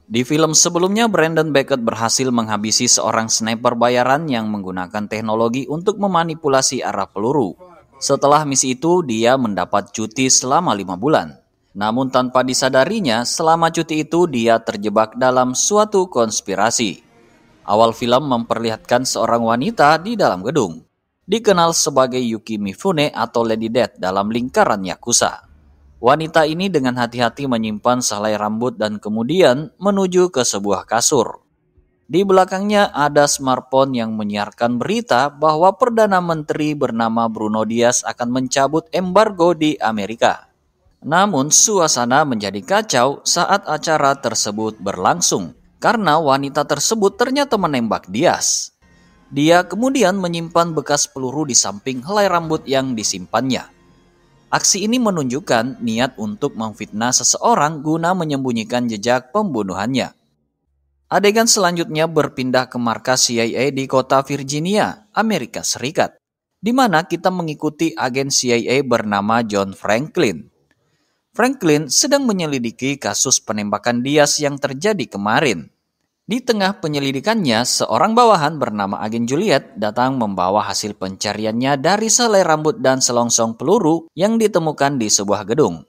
Di film sebelumnya, Brandon Beckett berhasil menghabisi seorang sniper bayaran yang menggunakan teknologi untuk memanipulasi arah peluru. Setelah misi itu, dia mendapat cuti selama 5 bulan. Namun tanpa disadarinya, selama cuti itu dia terjebak dalam suatu konspirasi. Awal film memperlihatkan seorang wanita di dalam gedung, dikenal sebagai Yuki Mifune atau Lady Death dalam lingkaran Yakuza. Wanita ini dengan hati-hati menyimpan sehelai rambut dan kemudian menuju ke sebuah kasur. Di belakangnya ada smartphone yang menyiarkan berita bahwa Perdana Menteri bernama Bruno Diaz akan mencabut embargo di Amerika. Namun suasana menjadi kacau saat acara tersebut berlangsung karena wanita tersebut ternyata menembak Diaz. Dia kemudian menyimpan bekas peluru di samping helai rambut yang disimpannya. Aksi ini menunjukkan niat untuk memfitnah seseorang guna menyembunyikan jejak pembunuhannya. Adegan selanjutnya berpindah ke markas CIA di kota Virginia, Amerika Serikat, di mana kita mengikuti agen CIA bernama John Franklin. Franklin sedang menyelidiki kasus penembakan Diaz yang terjadi kemarin. Di tengah penyelidikannya, seorang bawahan bernama agen Juliet datang membawa hasil pencariannya dari selai rambut dan selongsong peluru yang ditemukan di sebuah gedung.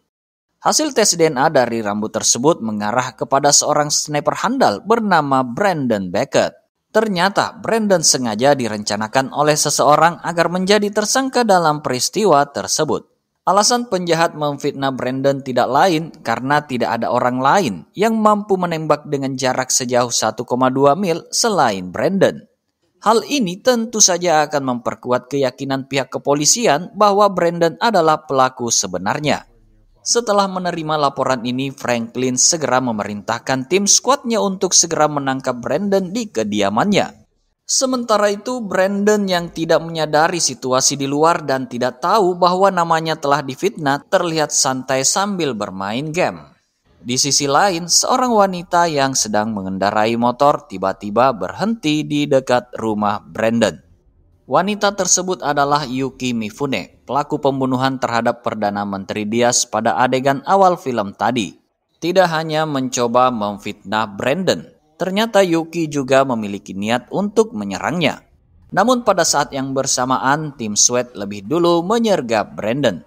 Hasil tes DNA dari rambut tersebut mengarah kepada seorang sniper handal bernama Brandon Beckett. Ternyata Brandon sengaja direncanakan oleh seseorang agar menjadi tersangka dalam peristiwa tersebut. Alasan penjahat memfitnah Brandon tidak lain karena tidak ada orang lain yang mampu menembak dengan jarak sejauh 1,2 mil selain Brandon. Hal ini tentu saja akan memperkuat keyakinan pihak kepolisian bahwa Brandon adalah pelaku sebenarnya. Setelah menerima laporan ini, Franklin segera memerintahkan tim skuadnya untuk segera menangkap Brandon di kediamannya. Sementara itu, Brandon yang tidak menyadari situasi di luar dan tidak tahu bahwa namanya telah difitnah terlihat santai sambil bermain game. Di sisi lain, seorang wanita yang sedang mengendarai motor tiba-tiba berhenti di dekat rumah Brandon. Wanita tersebut adalah Yuki Mifune, pelaku pembunuhan terhadap Perdana Menteri Diaz pada adegan awal film tadi. Tidak hanya mencoba memfitnah Brandon, ternyata Yuki juga memiliki niat untuk menyerangnya. Namun pada saat yang bersamaan, tim SWAT lebih dulu menyergap Brandon.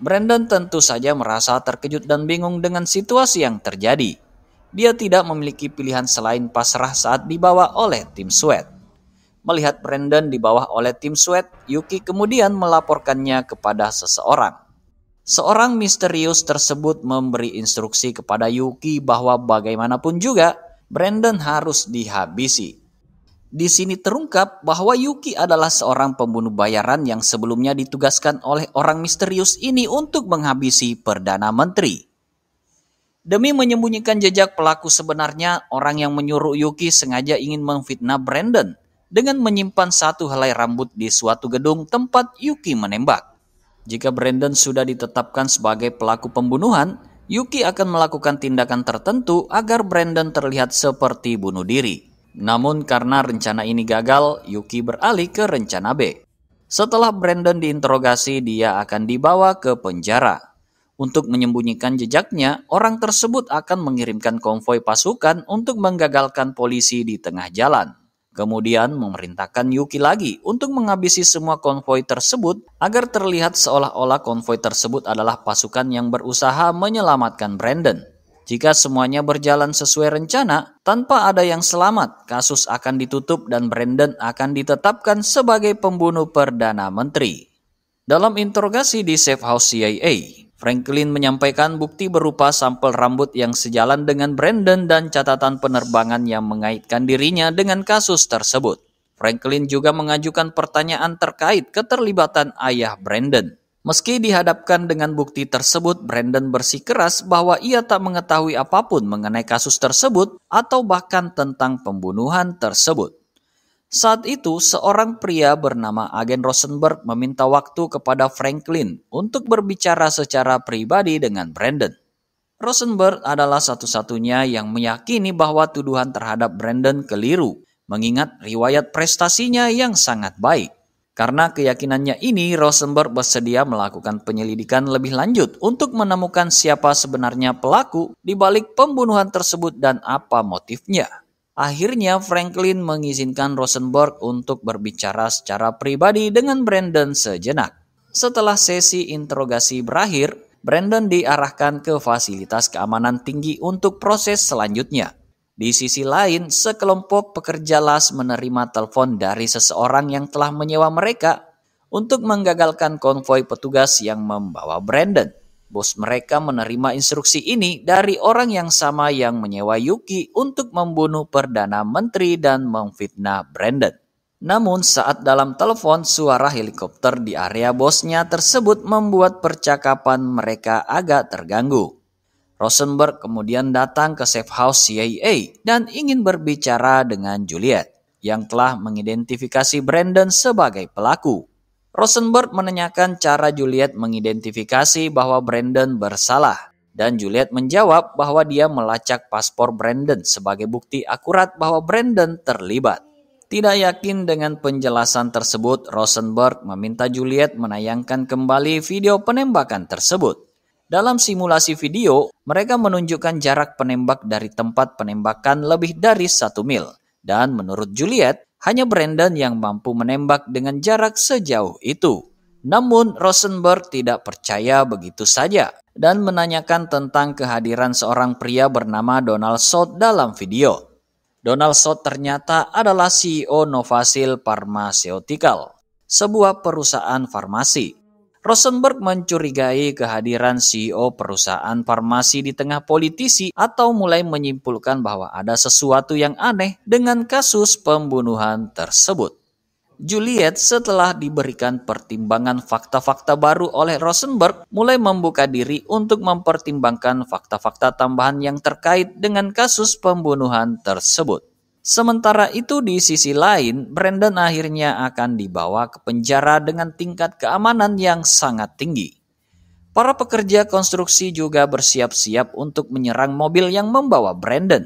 Brandon tentu saja merasa terkejut dan bingung dengan situasi yang terjadi. Dia tidak memiliki pilihan selain pasrah saat dibawa oleh tim SWAT. Melihat Brandon dibawa oleh tim SWAT, Yuki kemudian melaporkannya kepada seseorang. Seorang misterius tersebut memberi instruksi kepada Yuki bahwa bagaimanapun juga Brandon harus dihabisi. Di sini terungkap bahwa Yuki adalah seorang pembunuh bayaran yang sebelumnya ditugaskan oleh orang misterius ini untuk menghabisi Perdana Menteri. Demi menyembunyikan jejak pelaku sebenarnya, orang yang menyuruh Yuki sengaja ingin memfitnah Brandon dengan menyimpan satu helai rambut di suatu gedung tempat Yuki menembak. Jika Brandon sudah ditetapkan sebagai pelaku pembunuhan, Yuki akan melakukan tindakan tertentu agar Brandon terlihat seperti bunuh diri. Namun karena rencana ini gagal, Yuki beralih ke rencana B. Setelah Brandon diinterogasi, dia akan dibawa ke penjara. Untuk menyembunyikan jejaknya, orang tersebut akan mengirimkan konvoi pasukan untuk menggagalkan polisi di tengah jalan. Kemudian memerintahkan Yuki lagi untuk menghabisi semua konvoi tersebut agar terlihat seolah-olah konvoi tersebut adalah pasukan yang berusaha menyelamatkan Brandon. Jika semuanya berjalan sesuai rencana, tanpa ada yang selamat, kasus akan ditutup dan Brandon akan ditetapkan sebagai pembunuh Perdana Menteri. Dalam interogasi di Safe House CIA, Franklin menyampaikan bukti berupa sampel rambut yang sejalan dengan Brandon dan catatan penerbangan yang mengaitkan dirinya dengan kasus tersebut. Franklin juga mengajukan pertanyaan terkait keterlibatan ayah Brandon. Meski dihadapkan dengan bukti tersebut, Brandon bersikeras bahwa ia tak mengetahui apapun mengenai kasus tersebut atau bahkan tentang pembunuhan tersebut. Saat itu, seorang pria bernama Agen Rosenberg meminta waktu kepada Franklin untuk berbicara secara pribadi dengan Brandon. Rosenberg adalah satu-satunya yang meyakini bahwa tuduhan terhadap Brandon keliru, mengingat riwayat prestasinya yang sangat baik. Karena keyakinannya ini, Rosenberg bersedia melakukan penyelidikan lebih lanjut untuk menemukan siapa sebenarnya pelaku di balik pembunuhan tersebut dan apa motifnya. Akhirnya, Franklin mengizinkan Rosenberg untuk berbicara secara pribadi dengan Brandon sejenak. Setelah sesi interogasi berakhir, Brandon diarahkan ke fasilitas keamanan tinggi untuk proses selanjutnya. Di sisi lain, sekelompok pekerja las menerima telepon dari seseorang yang telah menyewa mereka untuk menggagalkan konvoi petugas yang membawa Brandon. Bos mereka menerima instruksi ini dari orang yang sama yang menyewa Yuki untuk membunuh Perdana Menteri dan memfitnah Brandon. Namun saat dalam telepon, suara helikopter di area bosnya tersebut membuat percakapan mereka agak terganggu. Rosenberg kemudian datang ke safe house CIA dan ingin berbicara dengan Juliet, yang telah mengidentifikasi Brandon sebagai pelaku. Rosenberg menanyakan cara Juliet mengidentifikasi bahwa Brandon bersalah, dan Juliet menjawab bahwa dia melacak paspor Brandon sebagai bukti akurat bahwa Brandon terlibat. Tidak yakin dengan penjelasan tersebut, Rosenberg meminta Juliet menayangkan kembali video penembakan tersebut. Dalam simulasi video, mereka menunjukkan jarak penembak dari tempat penembakan lebih dari 1 mil. Dan menurut Juliet, hanya Brandon yang mampu menembak dengan jarak sejauh itu. Namun, Rosenberg tidak percaya begitu saja dan menanyakan tentang kehadiran seorang pria bernama Donald South dalam video. Donald South ternyata adalah CEO Novasil Pharmaceutical, sebuah perusahaan farmasi. Rosenberg mencurigai kehadiran CEO perusahaan farmasi di tengah politisi atau mulai menyimpulkan bahwa ada sesuatu yang aneh dengan kasus pembunuhan tersebut. Juliet setelah diberikan pertimbangan fakta-fakta baru oleh Rosenberg mulai membuka diri untuk mempertimbangkan fakta-fakta tambahan yang terkait dengan kasus pembunuhan tersebut. Sementara itu di sisi lain, Brandon akhirnya akan dibawa ke penjara dengan tingkat keamanan yang sangat tinggi. Para pekerja konstruksi juga bersiap-siap untuk menyerang mobil yang membawa Brandon.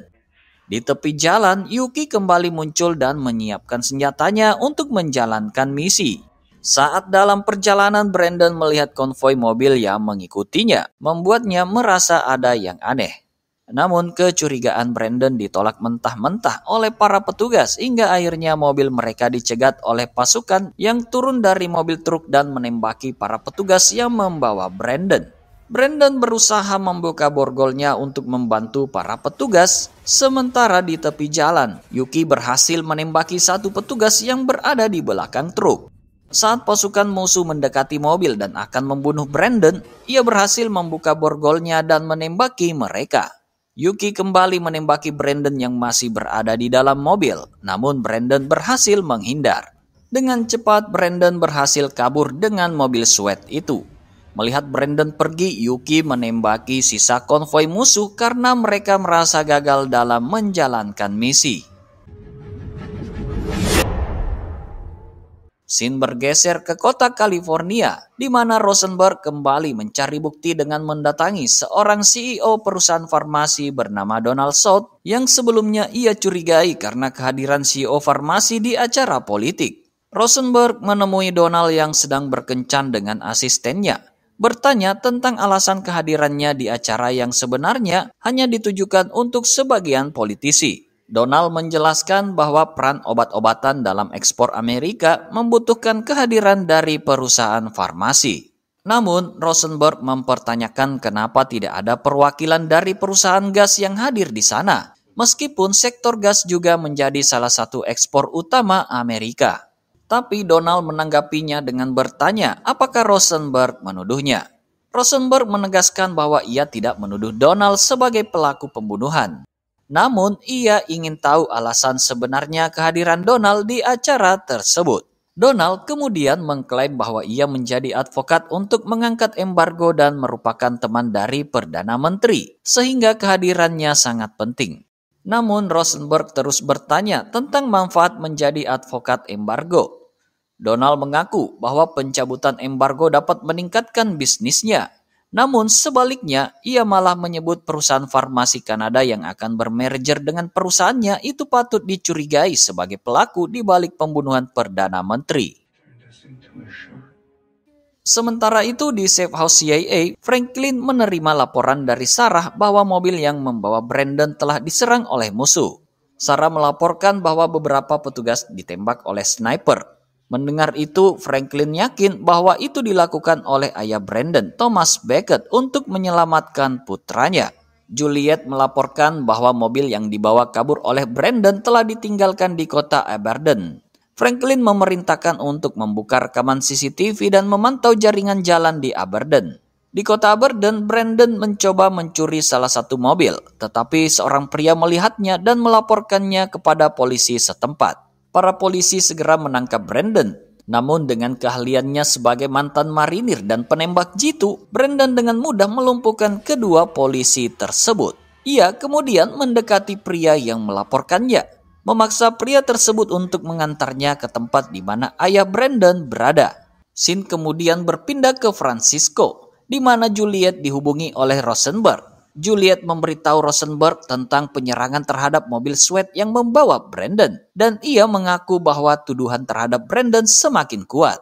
Di tepi jalan, Yuki kembali muncul dan menyiapkan senjatanya untuk menjalankan misi. Saat dalam perjalanan, Brandon melihat konvoi mobil yang mengikutinya, membuatnya merasa ada yang aneh. Namun kecurigaan Brandon ditolak mentah-mentah oleh para petugas hingga akhirnya mobil mereka dicegat oleh pasukan yang turun dari mobil truk dan menembaki para petugas yang membawa Brandon. Brandon berusaha membuka borgolnya untuk membantu para petugas, sementara di tepi jalan, Yuki berhasil menembaki satu petugas yang berada di belakang truk. Saat pasukan musuh mendekati mobil dan akan membunuh Brandon, ia berhasil membuka borgolnya dan menembaki mereka. Yuki kembali menembaki Brandon yang masih berada di dalam mobil, namun Brandon berhasil menghindar. Dengan cepat, Brandon berhasil kabur dengan mobil SWAT itu. Melihat Brandon pergi, Yuki menembaki sisa konvoi musuh karena mereka merasa gagal dalam menjalankan misi. Scene bergeser ke kota California, di mana Rosenberg kembali mencari bukti dengan mendatangi seorang CEO perusahaan farmasi bernama Donald South yang sebelumnya ia curigai karena kehadiran CEO farmasi di acara politik. Rosenberg menemui Donald yang sedang berkencan dengan asistennya, bertanya tentang alasan kehadirannya di acara yang sebenarnya hanya ditujukan untuk sebagian politisi. Donald menjelaskan bahwa peran obat-obatan dalam ekspor Amerika membutuhkan kehadiran dari perusahaan farmasi. Namun, Rosenberg mempertanyakan kenapa tidak ada perwakilan dari perusahaan gas yang hadir di sana, meskipun sektor gas juga menjadi salah satu ekspor utama Amerika. Tapi Donald menanggapinya dengan bertanya apakah Rosenberg menuduhnya. Rosenberg menegaskan bahwa ia tidak menuduh Donald sebagai pelaku pembunuhan. Namun, ia ingin tahu alasan sebenarnya kehadiran Donald di acara tersebut. Donald kemudian mengklaim bahwa ia menjadi advokat untuk mengangkat embargo dan merupakan teman dari Perdana Menteri, sehingga kehadirannya sangat penting. Namun, Rosenberg terus bertanya tentang manfaat menjadi advokat embargo. Donald mengaku bahwa pencabutan embargo dapat meningkatkan bisnisnya. Namun sebaliknya, ia malah menyebut perusahaan farmasi Kanada yang akan bermerger dengan perusahaannya itu patut dicurigai sebagai pelaku di balik pembunuhan Perdana Menteri. Sementara itu di Safe House CIA, Franklin menerima laporan dari Sarah bahwa mobil yang membawa Brandon telah diserang oleh musuh. Sarah melaporkan bahwa beberapa petugas ditembak oleh sniper. Mendengar itu, Franklin yakin bahwa itu dilakukan oleh ayah Brandon, Thomas Beckett, untuk menyelamatkan putranya. Juliet melaporkan bahwa mobil yang dibawa kabur oleh Brandon telah ditinggalkan di kota Aberdeen. Franklin memerintahkan untuk membuka rekaman CCTV dan memantau jaringan jalan di Aberdeen. Di kota Aberdeen, Brandon mencoba mencuri salah satu mobil, tetapi seorang pria melihatnya dan melaporkannya kepada polisi setempat. Para polisi segera menangkap Brandon. Namun dengan keahliannya sebagai mantan marinir dan penembak jitu, Brandon dengan mudah melumpuhkan kedua polisi tersebut. Ia kemudian mendekati pria yang melaporkannya, memaksa pria tersebut untuk mengantarnya ke tempat di mana ayah Brandon berada. Scene kemudian berpindah ke Francisco, di mana Juliet dihubungi oleh Rosenberg. Juliet memberitahu Rosenberg tentang penyerangan terhadap mobil SWAT yang membawa Brandon, dan ia mengaku bahwa tuduhan terhadap Brandon semakin kuat.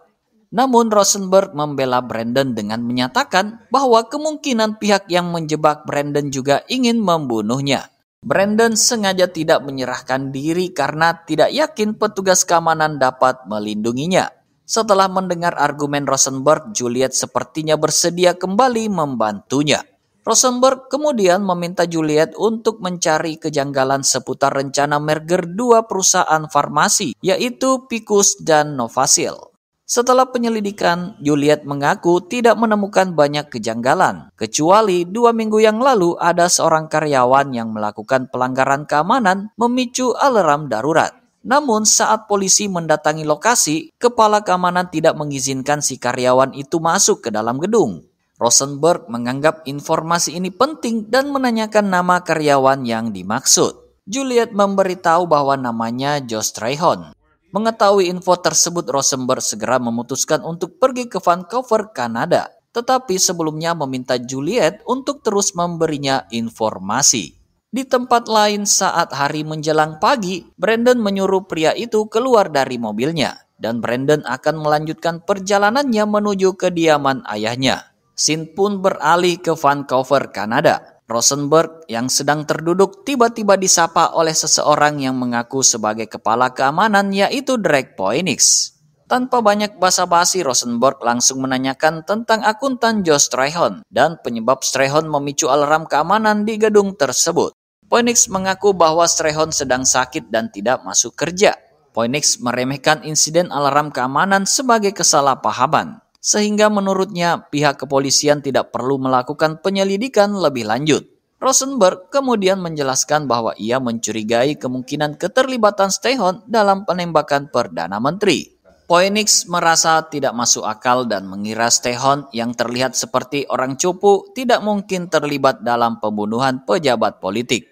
Namun Rosenberg membela Brandon dengan menyatakan bahwa kemungkinan pihak yang menjebak Brandon juga ingin membunuhnya. Brandon sengaja tidak menyerahkan diri karena tidak yakin petugas keamanan dapat melindunginya. Setelah mendengar argumen Rosenberg, Juliet sepertinya bersedia kembali membantunya. Rosenberg kemudian meminta Juliet untuk mencari kejanggalan seputar rencana merger dua perusahaan farmasi, yaitu Picus dan Novasil. Setelah penyelidikan, Juliet mengaku tidak menemukan banyak kejanggalan, kecuali 2 minggu yang lalu ada seorang karyawan yang melakukan pelanggaran keamanan memicu alarm darurat. Namun saat polisi mendatangi lokasi, kepala keamanan tidak mengizinkan si karyawan itu masuk ke dalam gedung. Rosenberg menganggap informasi ini penting dan menanyakan nama karyawan yang dimaksud. Juliet memberitahu bahwa namanya Josh Trahon. Mengetahui info tersebut, Rosenberg segera memutuskan untuk pergi ke Vancouver, Kanada. Tetapi sebelumnya meminta Juliet untuk terus memberinya informasi. Di tempat lain saat hari menjelang pagi, Brandon menyuruh pria itu keluar dari mobilnya. Dan Brandon akan melanjutkan perjalanannya menuju kediaman ayahnya. Scene pun beralih ke Vancouver, Kanada. Rosenberg yang sedang terduduk tiba-tiba disapa oleh seseorang yang mengaku sebagai kepala keamanan, yaitu Drake Phoenix. Tanpa banyak basa-basi, Rosenberg langsung menanyakan tentang akuntan Josh Trahon dan penyebab Trahon memicu alarm keamanan di gedung tersebut. Phoenix mengaku bahwa Trahon sedang sakit dan tidak masuk kerja. Phoenix meremehkan insiden alarm keamanan sebagai kesalahpahaman, sehingga menurutnya pihak kepolisian tidak perlu melakukan penyelidikan lebih lanjut. Rosenberg kemudian menjelaskan bahwa ia mencurigai kemungkinan keterlibatan Trahon dalam penembakan Perdana Menteri. Phoenix merasa tidak masuk akal dan mengira Trahon yang terlihat seperti orang cupu tidak mungkin terlibat dalam pembunuhan pejabat politik.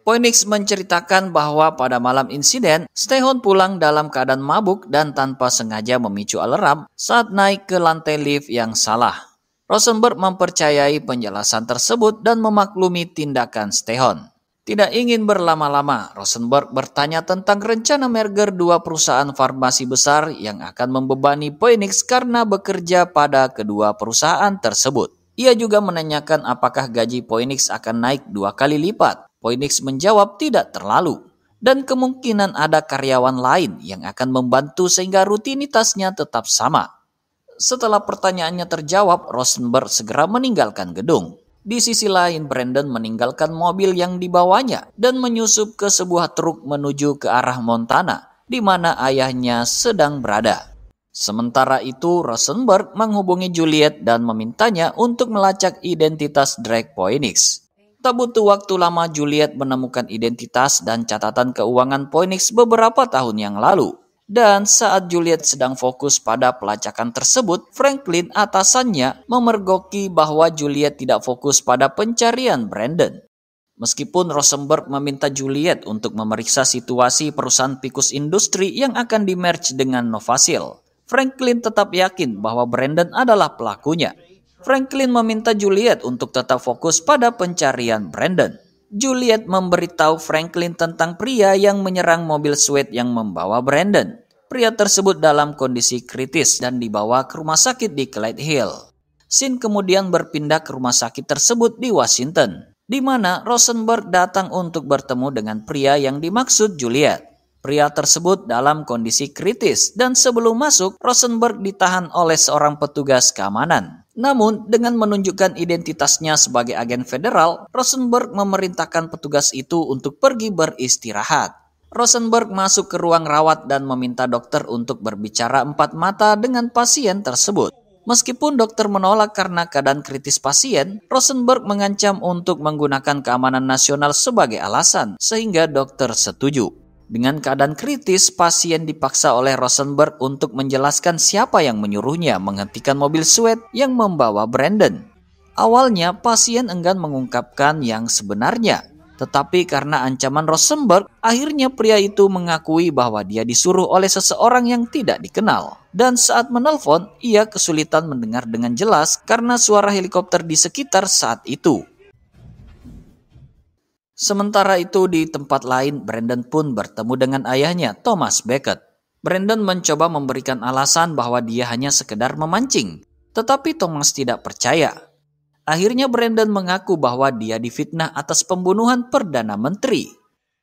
Phoenix menceritakan bahwa pada malam insiden, Trahon pulang dalam keadaan mabuk dan tanpa sengaja memicu alarm saat naik ke lantai lift yang salah. Rosenberg mempercayai penjelasan tersebut dan memaklumi tindakan Trahon. Tidak ingin berlama-lama, Rosenberg bertanya tentang rencana merger dua perusahaan farmasi besar yang akan membebani Phoenix karena bekerja pada kedua perusahaan tersebut. Ia juga menanyakan apakah gaji Phoenix akan naik 2 kali lipat. Phoenix menjawab tidak terlalu, dan kemungkinan ada karyawan lain yang akan membantu sehingga rutinitasnya tetap sama. Setelah pertanyaannya terjawab, Rosenberg segera meninggalkan gedung. Di sisi lain, Brandon meninggalkan mobil yang dibawanya dan menyusup ke sebuah truk menuju ke arah Montana, di mana ayahnya sedang berada. Sementara itu, Rosenberg menghubungi Juliet dan memintanya untuk melacak identitas Drake Phoenix. Tak butuh waktu lama, Juliet menemukan identitas dan catatan keuangan Phoenix beberapa tahun yang lalu. Dan saat Juliet sedang fokus pada pelacakan tersebut, Franklin atasannya memergoki bahwa Juliet tidak fokus pada pencarian Brandon. Meskipun Rosenberg meminta Juliet untuk memeriksa situasi perusahaan Picus Industri yang akan di-merge dengan Novasil, Franklin tetap yakin bahwa Brandon adalah pelakunya. Franklin meminta Juliet untuk tetap fokus pada pencarian Brandon. Juliet memberitahu Franklin tentang pria yang menyerang mobil SWAT yang membawa Brandon. Pria tersebut dalam kondisi kritis dan dibawa ke rumah sakit di Clyde Hill. Scene kemudian berpindah ke rumah sakit tersebut di Washington, di mana Rosenberg datang untuk bertemu dengan pria yang dimaksud Juliet. Pria tersebut dalam kondisi kritis dan sebelum masuk, Rosenberg ditahan oleh seorang petugas keamanan. Namun, dengan menunjukkan identitasnya sebagai agen federal, Rosenberg memerintahkan petugas itu untuk pergi beristirahat. Rosenberg masuk ke ruang rawat dan meminta dokter untuk berbicara empat mata dengan pasien tersebut. Meskipun dokter menolak karena keadaan kritis pasien, Rosenberg mengancam untuk menggunakan keamanan nasional sebagai alasan, sehingga dokter setuju. Dengan keadaan kritis, pasien dipaksa oleh Rosenberg untuk menjelaskan siapa yang menyuruhnya menghentikan mobil SWAT yang membawa Brandon. Awalnya, pasien enggan mengungkapkan yang sebenarnya. Tetapi karena ancaman Rosenberg, akhirnya pria itu mengakui bahwa dia disuruh oleh seseorang yang tidak dikenal. Dan saat menelpon, ia kesulitan mendengar dengan jelas karena suara helikopter di sekitar saat itu. Sementara itu di tempat lain, Brandon pun bertemu dengan ayahnya, Thomas Beckett. Brandon mencoba memberikan alasan bahwa dia hanya sekedar memancing, tetapi Thomas tidak percaya. Akhirnya Brandon mengaku bahwa dia difitnah atas pembunuhan Perdana Menteri.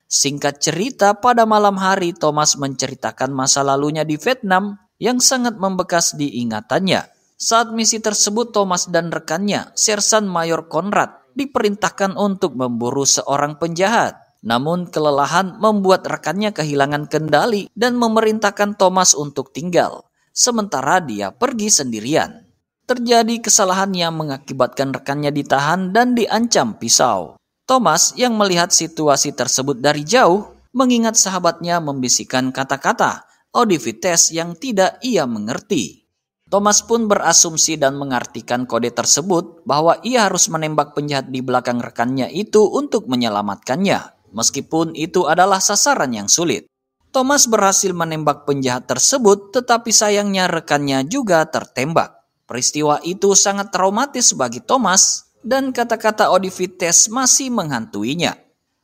Singkat cerita, pada malam hari Thomas menceritakan masa lalunya di Vietnam yang sangat membekas di ingatannya. Saat misi tersebut, Thomas dan rekannya, Sersan Mayor Conrad, diperintahkan untuk memburu seorang penjahat. Namun kelelahan membuat rekannya kehilangan kendali dan memerintahkan Thomas untuk tinggal, sementara dia pergi sendirian. Terjadi kesalahan yang mengakibatkan rekannya ditahan dan diancam pisau. Thomas yang melihat situasi tersebut dari jauh, mengingat sahabatnya membisikkan kata-kata audivites yang tidak ia mengerti. Thomas pun berasumsi dan mengartikan kode tersebut bahwa ia harus menembak penjahat di belakang rekannya itu untuk menyelamatkannya, meskipun itu adalah sasaran yang sulit. Thomas berhasil menembak penjahat tersebut, tetapi sayangnya rekannya juga tertembak. Peristiwa itu sangat traumatis bagi Thomas, dan kata-kata audivites masih menghantuinya.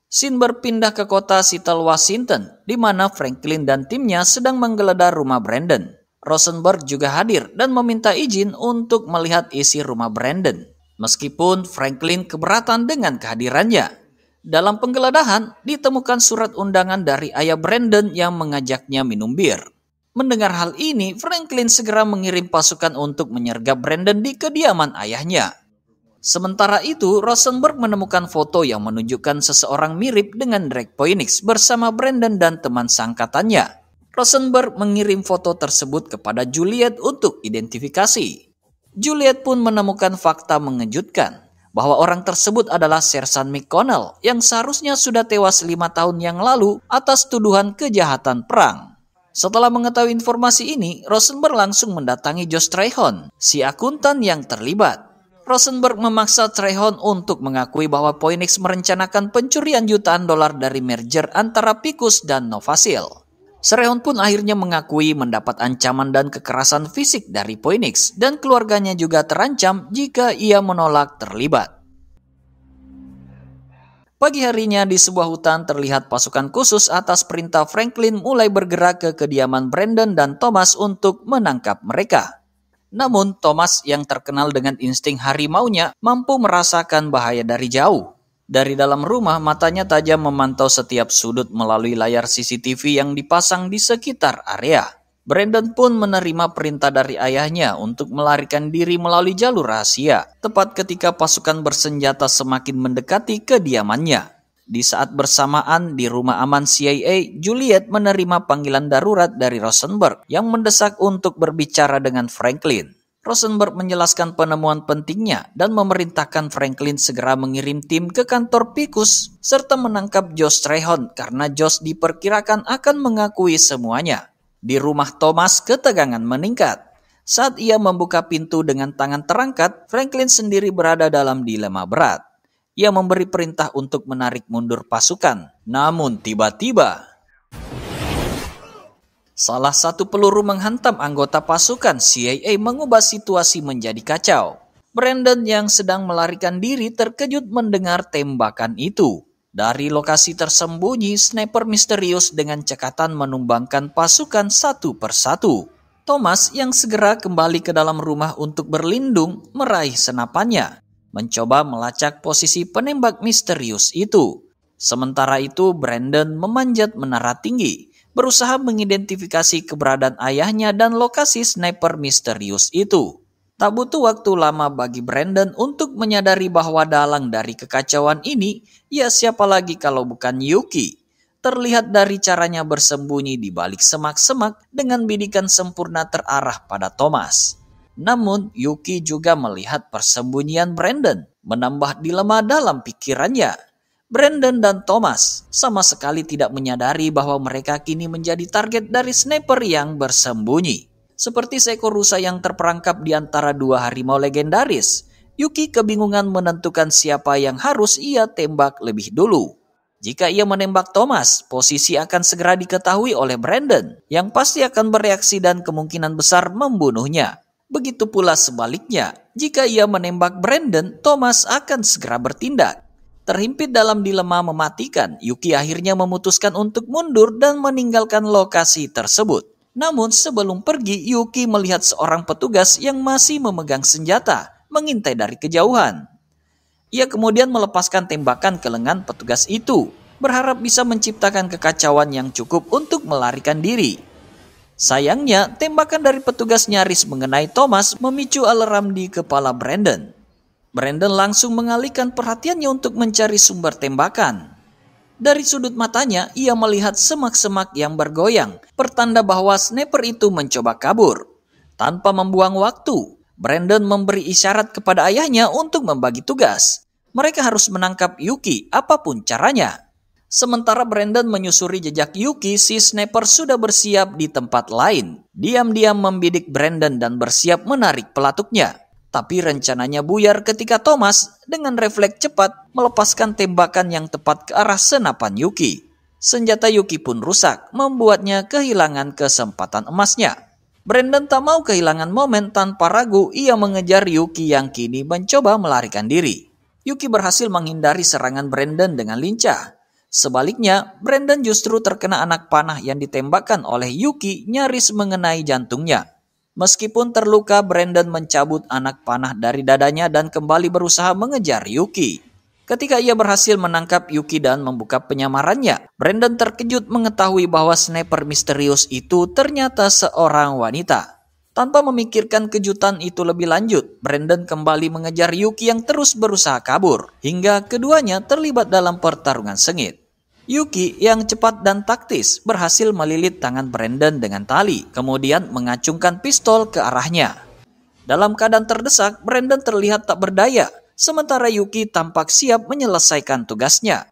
Scene berpindah ke kota Seattle, Washington, di mana Franklin dan timnya sedang menggeledah rumah Brandon. Rosenberg juga hadir dan meminta izin untuk melihat isi rumah Brandon, meskipun Franklin keberatan dengan kehadirannya. Dalam penggeledahan, ditemukan surat undangan dari ayah Brandon yang mengajaknya minum bir. Mendengar hal ini, Franklin segera mengirim pasukan untuk menyergap Brandon di kediaman ayahnya. Sementara itu, Rosenberg menemukan foto yang menunjukkan seseorang mirip dengan Drake Phoenix bersama Brandon dan teman seangkatannya. Rosenberg mengirim foto tersebut kepada Juliet untuk identifikasi. Juliet pun menemukan fakta mengejutkan bahwa orang tersebut adalah Sersan McConnell yang seharusnya sudah tewas 5 tahun yang lalu atas tuduhan kejahatan perang. Setelah mengetahui informasi ini, Rosenberg langsung mendatangi Josh Trahon, si akuntan yang terlibat. Rosenberg memaksa Trahon untuk mengakui bahwa Phoenix merencanakan pencurian jutaan dolar dari merger antara Picus dan Novasil. Trahon pun akhirnya mengakui mendapat ancaman dan kekerasan fisik dari Phoenix, dan keluarganya juga terancam jika ia menolak terlibat. Pagi harinya di sebuah hutan terlihat pasukan khusus atas perintah Franklin mulai bergerak ke kediaman Brandon dan Thomas untuk menangkap mereka. Namun Thomas yang terkenal dengan insting harimaunya mampu merasakan bahaya dari jauh. Dari dalam rumah matanya tajam memantau setiap sudut melalui layar CCTV yang dipasang di sekitar area. Brandon pun menerima perintah dari ayahnya untuk melarikan diri melalui jalur rahasia, tepat ketika pasukan bersenjata semakin mendekati kediamannya. Di saat bersamaan di rumah aman CIA, Juliet menerima panggilan darurat dari Rosenberg yang mendesak untuk berbicara dengan Franklin. Rosenberg menjelaskan penemuan pentingnya dan memerintahkan Franklin segera mengirim tim ke kantor Picus serta menangkap Josh Trahon karena Josh diperkirakan akan mengakui semuanya. Di rumah Thomas, ketegangan meningkat. Saat ia membuka pintu dengan tangan terangkat, Franklin sendiri berada dalam dilema berat. Ia memberi perintah untuk menarik mundur pasukan. Namun tiba-tiba, salah satu peluru menghantam anggota pasukan CIA mengubah situasi menjadi kacau. Brandon yang sedang melarikan diri terkejut mendengar tembakan itu. Dari lokasi tersembunyi, sniper misterius dengan cekatan menumbangkan pasukan satu persatu. Thomas yang segera kembali ke dalam rumah untuk berlindung meraih senapannya, mencoba melacak posisi penembak misterius itu. Sementara itu, Brandon memanjat menara tinggi, berusaha mengidentifikasi keberadaan ayahnya dan lokasi sniper misterius itu. Tak butuh waktu lama bagi Brandon untuk menyadari bahwa dalang dari kekacauan ini, ya siapa lagi kalau bukan Yuki. Terlihat dari caranya bersembunyi di balik semak-semak dengan bidikan sempurna terarah pada Thomas. Namun, Yuki juga melihat persembunyian Brandon, menambah dilema dalam pikirannya. Brandon dan Thomas sama sekali tidak menyadari bahwa mereka kini menjadi target dari sniper yang bersembunyi. Seperti seekor rusa yang terperangkap di antara dua harimau legendaris, Yuki kebingungan menentukan siapa yang harus ia tembak lebih dulu. Jika ia menembak Thomas, posisi akan segera diketahui oleh Brandon, yang pasti akan bereaksi dan kemungkinan besar membunuhnya. Begitu pula sebaliknya, jika ia menembak Brandon, Thomas akan segera bertindak. Terhimpit dalam dilema mematikan, Yuki akhirnya memutuskan untuk mundur dan meninggalkan lokasi tersebut. Namun sebelum pergi, Yuki melihat seorang petugas yang masih memegang senjata, mengintai dari kejauhan. Ia kemudian melepaskan tembakan ke lengan petugas itu, berharap bisa menciptakan kekacauan yang cukup untuk melarikan diri. Sayangnya, tembakan dari petugas nyaris mengenai Thomas memicu alarm di kepala Brandon. Brandon langsung mengalihkan perhatiannya untuk mencari sumber tembakan. Dari sudut matanya, ia melihat semak-semak yang bergoyang, pertanda bahwa sniper itu mencoba kabur. Tanpa membuang waktu, Brandon memberi isyarat kepada ayahnya untuk membagi tugas. Mereka harus menangkap Yuki apapun caranya. Sementara Brandon menyusuri jejak Yuki, si sniper sudah bersiap di tempat lain. Diam-diam membidik Brandon dan bersiap menarik pelatuknya. Tapi rencananya buyar ketika Thomas dengan refleks cepat melepaskan tembakan yang tepat ke arah senapan Yuki. Senjata Yuki pun rusak, membuatnya kehilangan kesempatan emasnya. Brandon tak mau kehilangan momen, tanpa ragu ia mengejar Yuki yang kini mencoba melarikan diri. Yuki berhasil menghindari serangan Brandon dengan lincah. Sebaliknya, Brandon justru terkena anak panah yang ditembakkan oleh Yuki nyaris mengenai jantungnya. Meskipun terluka, Brandon mencabut anak panah dari dadanya dan kembali berusaha mengejar Yuki. Ketika ia berhasil menangkap Yuki dan membuka penyamarannya, Brandon terkejut mengetahui bahwa sniper misterius itu ternyata seorang wanita. Tanpa memikirkan kejutan itu lebih lanjut, Brandon kembali mengejar Yuki yang terus berusaha kabur, hingga keduanya terlibat dalam pertarungan sengit. Yuki yang cepat dan taktis berhasil melilit tangan Brandon dengan tali, kemudian mengacungkan pistol ke arahnya. Dalam keadaan terdesak, Brandon terlihat tak berdaya, sementara Yuki tampak siap menyelesaikan tugasnya.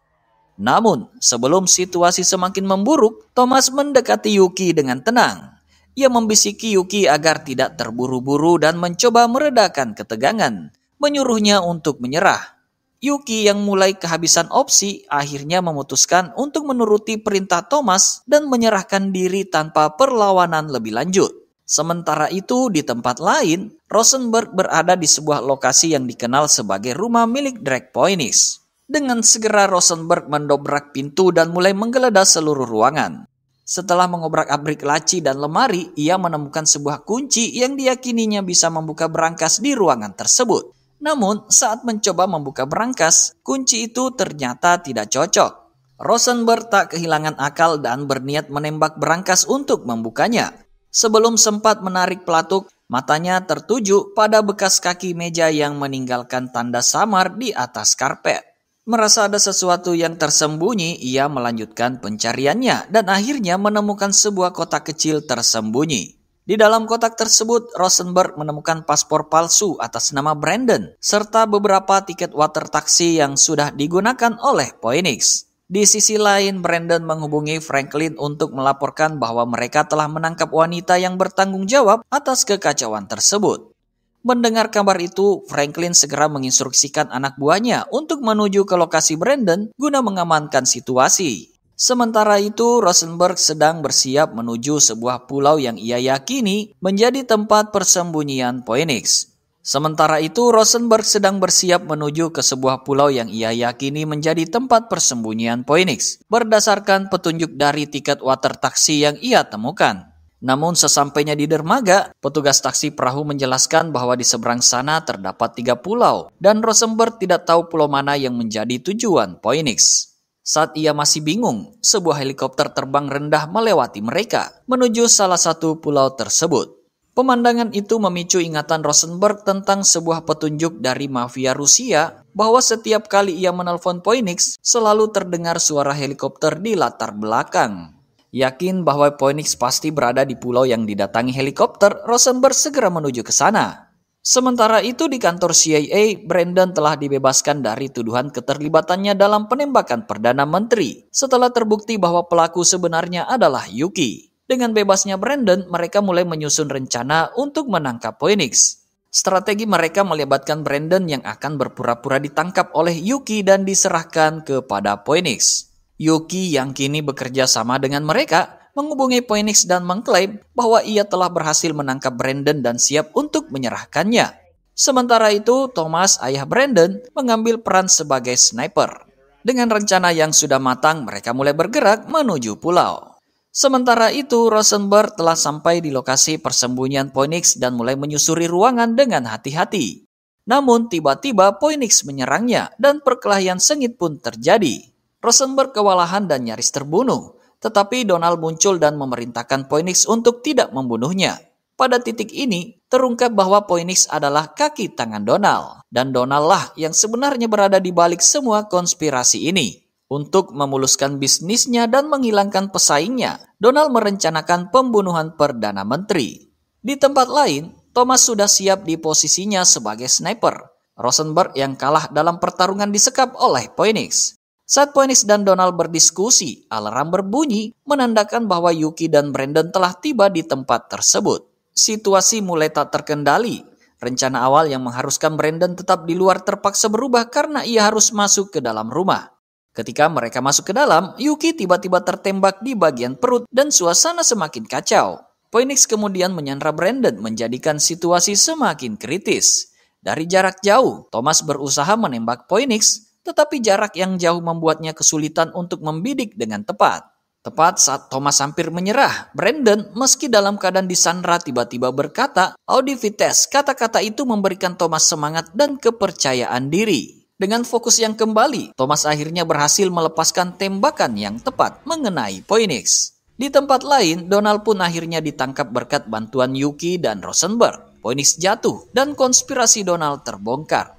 Namun, sebelum situasi semakin memburuk, Thomas mendekati Yuki dengan tenang. Ia membisiki Yuki agar tidak terburu-buru dan mencoba meredakan ketegangan, menyuruhnya untuk menyerah. Yuki yang mulai kehabisan opsi akhirnya memutuskan untuk menuruti perintah Thomas dan menyerahkan diri tanpa perlawanan lebih lanjut. Sementara itu di tempat lain, Rosenberg berada di sebuah lokasi yang dikenal sebagai rumah milik Drake Phoenix. Dengan segera Rosenberg mendobrak pintu dan mulai menggeledah seluruh ruangan. Setelah mengobrak-abrik laci dan lemari, ia menemukan sebuah kunci yang diyakininya bisa membuka berangkas di ruangan tersebut. Namun, saat mencoba membuka berangkas, kunci itu ternyata tidak cocok. Rosenberg tak kehilangan akal dan berniat menembak berangkas untuk membukanya. Sebelum sempat menarik pelatuk, matanya tertuju pada bekas kaki meja yang meninggalkan tanda samar di atas karpet. Merasa ada sesuatu yang tersembunyi, ia melanjutkan pencariannya dan akhirnya menemukan sebuah kotak kecil tersembunyi. Di dalam kotak tersebut, Rosenberg menemukan paspor palsu atas nama Brandon, serta beberapa tiket water taxi yang sudah digunakan oleh Phoenix. Di sisi lain, Brandon menghubungi Franklin untuk melaporkan bahwa mereka telah menangkap wanita yang bertanggung jawab atas kekacauan tersebut. Mendengar kabar itu, Franklin segera menginstruksikan anak buahnya untuk menuju ke lokasi Brandon guna mengamankan situasi. Sementara itu, Rosenberg sedang bersiap menuju sebuah pulau yang ia yakini menjadi tempat persembunyian Phoenix. Sementara itu, Rosenberg sedang bersiap menuju ke sebuah pulau yang ia yakini menjadi tempat persembunyian Phoenix, berdasarkan petunjuk dari tiket water taxi yang ia temukan. Namun sesampainya di dermaga, petugas taksi perahu menjelaskan bahwa di seberang sana terdapat 3 pulau, dan Rosenberg tidak tahu pulau mana yang menjadi tujuan Phoenix. Saat ia masih bingung, sebuah helikopter terbang rendah melewati mereka, menuju salah satu pulau tersebut. Pemandangan itu memicu ingatan Rosenberg tentang sebuah petunjuk dari mafia Rusia bahwa setiap kali ia menelpon Phoenix, selalu terdengar suara helikopter di latar belakang. Yakin bahwa Phoenix pasti berada di pulau yang didatangi helikopter, Rosenberg segera menuju ke sana. Sementara itu di kantor CIA, Brandon telah dibebaskan dari tuduhan keterlibatannya dalam penembakan Perdana Menteri setelah terbukti bahwa pelaku sebenarnya adalah Yuki. Dengan bebasnya Brandon, mereka mulai menyusun rencana untuk menangkap Phoenix. Strategi mereka melibatkan Brandon yang akan berpura-pura ditangkap oleh Yuki dan diserahkan kepada Phoenix. Yuki yang kini bekerja sama dengan mereka, menghubungi Phoenix dan mengklaim bahwa ia telah berhasil menangkap Brandon dan siap untuk menyerahkannya. Sementara itu, Thomas, ayah Brandon, mengambil peran sebagai sniper. Dengan rencana yang sudah matang, mereka mulai bergerak menuju pulau. Sementara itu, Rosenberg telah sampai di lokasi persembunyian Phoenix dan mulai menyusuri ruangan dengan hati-hati. Namun, tiba-tiba Phoenix menyerangnya dan perkelahian sengit pun terjadi. Rosenberg kewalahan dan nyaris terbunuh, tetapi Donald muncul dan memerintahkan Phoenix untuk tidak membunuhnya. Pada titik ini, terungkap bahwa Phoenix adalah kaki tangan Donald, dan Donald lah yang sebenarnya berada di balik semua konspirasi ini. Untuk memuluskan bisnisnya dan menghilangkan pesaingnya, Donald merencanakan pembunuhan Perdana Menteri. Di tempat lain, Thomas sudah siap di posisinya sebagai sniper. Rosenberg yang kalah dalam pertarungan disekap oleh Phoenix. Saat Phoenix dan Donald berdiskusi, alarm berbunyi menandakan bahwa Yuki dan Brandon telah tiba di tempat tersebut. Situasi mulai tak terkendali. Rencana awal yang mengharuskan Brandon tetap di luar terpaksa berubah karena ia harus masuk ke dalam rumah. Ketika mereka masuk ke dalam, Yuki tiba-tiba tertembak di bagian perut dan suasana semakin kacau. Phoenix kemudian menyandra Brandon menjadikan situasi semakin kritis. Dari jarak jauh, Thomas berusaha menembak Phoenix, tetapi jarak yang jauh membuatnya kesulitan untuk membidik dengan tepat. Tepat saat Thomas hampir menyerah, Brandon meski dalam keadaan disandra tiba-tiba berkata, "Audi Vites." Kata-kata itu memberikan Thomas semangat dan kepercayaan diri. Dengan fokus yang kembali, Thomas akhirnya berhasil melepaskan tembakan yang tepat mengenai Phoenix. Di tempat lain, Donald pun akhirnya ditangkap berkat bantuan Yuki dan Rosenberg. Phoenix jatuh dan konspirasi Donald terbongkar.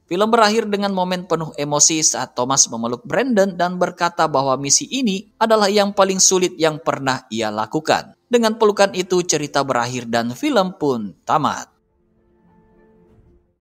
Film berakhir dengan momen penuh emosi saat Thomas memeluk Brandon dan berkata bahwa misi ini adalah yang paling sulit yang pernah ia lakukan. Dengan pelukan itu, cerita berakhir dan film pun tamat.